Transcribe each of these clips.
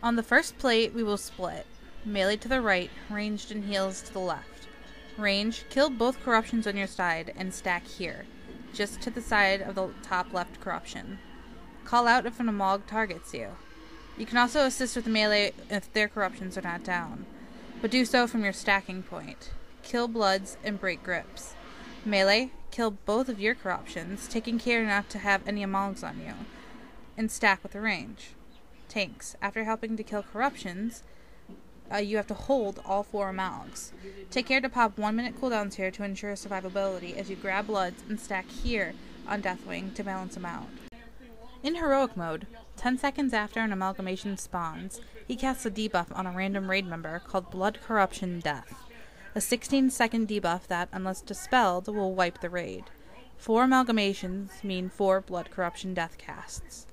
On the first plate, we will split. Melee to the right, ranged and heals to the left. Range, kill both corruptions on your side and stack here, just to the side of the top left corruption. Call out if an Amalg targets you. You can also assist with melee if their corruptions are not down, but do so from your stacking point. Kill bloods and break grips. Melee, kill both of your corruptions, taking care not to have any Amalgs on you, and stack with the range. Tanks, after helping to kill corruptions, you have to hold all 4 Amalgs. Take care to pop 1 minute cooldowns here to ensure survivability as you grab bloods and stack here on Deathwing to balance them out. In heroic mode, 10 seconds after an amalgamation spawns, he casts a debuff on a random raid member called Blood Corruption Death. A 16-second debuff that, unless dispelled, will wipe the raid. 4 amalgamations mean 4 Blood Corruption Death casts.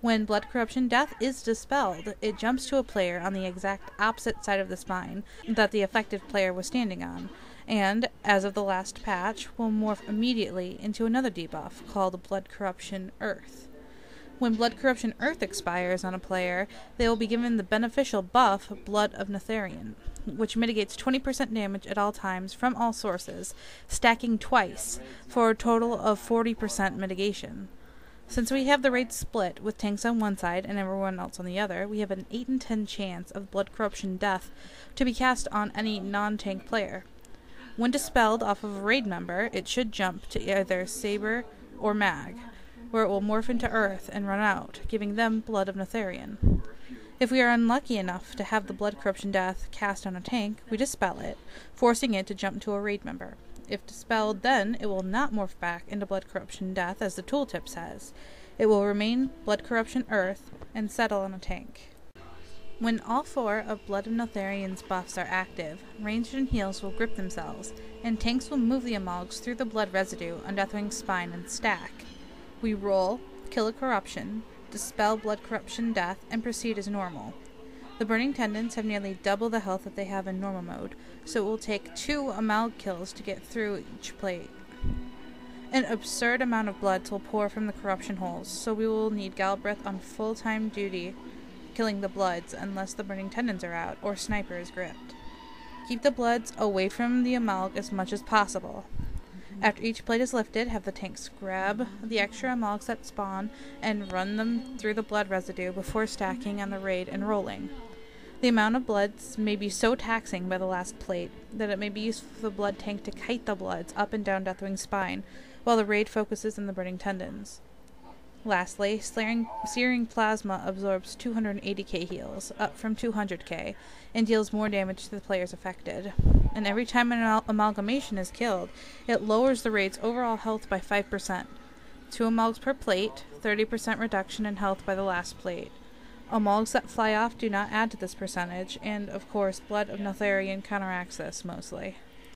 When Blood Corruption Death is dispelled, it jumps to a player on the exact opposite side of the spine that the affected player was standing on, and, as of the last patch, will morph immediately into another debuff called Blood Corruption Earth. When Blood Corruption Earth expires on a player, they will be given the beneficial buff Blood of Netherian, which mitigates 20% damage at all times from all sources, stacking twice, for a total of 40% mitigation. Since we have the raid split, with tanks on one side and everyone else on the other, we have an 8 in 10 chance of Blood Corruption Death to be cast on any non-tank player. When dispelled off of a raid member, it should jump to either Saber or Mag, where it will morph into Earth and run out, giving them Blood of Netherian. If we are unlucky enough to have the Blood Corruption Death cast on a tank, we dispel it, forcing it to jump to a raid member. If dispelled, then it will not morph back into Blood Corruption Death as the tooltip says. It will remain Blood Corruption Earth and settle on a tank. When all 4 of Blood of Netherian's buffs are active, ranged and heals will grip themselves, and tanks will move the Amalgs through the blood residue on Deathwing's spine and stack. We roll, kill a corruption, dispel Blood Corruption Death, and proceed as normal. The Burning Tendons have nearly double the health that they have in normal mode, so it will take 2 Amalg kills to get through each plate. An absurd amount of bloods will pour from the corruption holes, so we will need Galbraith on full-time duty killing the bloods unless the Burning Tendons are out or Sniper is gripped. Keep the bloods away from the Amalg as much as possible. After each plate is lifted, have the tanks grab the extra Amalgs that spawn and run them through the blood residue before stacking on the raid and rolling. The amount of bloods may be so taxing by the last plate that it may be useful for the blood tank to kite the bloods up and down Deathwing's spine, while the raid focuses on the Burning Tendons. Lastly, Searing Plasma absorbs 280k heals, up from 200k, and deals more damage to the players affected. And every time an amalgamation is killed, it lowers the raid's overall health by 5%. 2 Amalgs per plate, 30% reduction in health by the last plate. Amalgs that fly off do not add to this percentage, and of course Blood of Netherian counteracts this mostly.